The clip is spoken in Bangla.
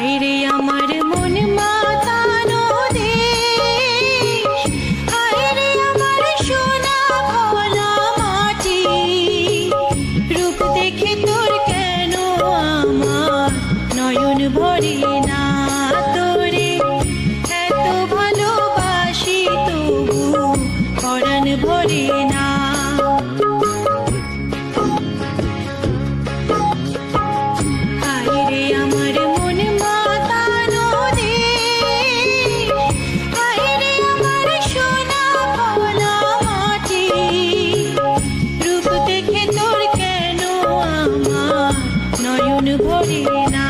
হায়রে আমার মন মাতানো দেশ, হায়রে আমার সোনা ভোলা মাটি, রূপ দেখে তোর কেন আমার নয়ন ভরে না, তোরে এত ভালোবাসি তবু পরাণ ভরে না। হায়রে আমার মন মাতানো দেশ, হায়রে আমার সোনা ভোলা মাটি, রূপ দেখে তোর কেন আমার নয়ন ভরে না।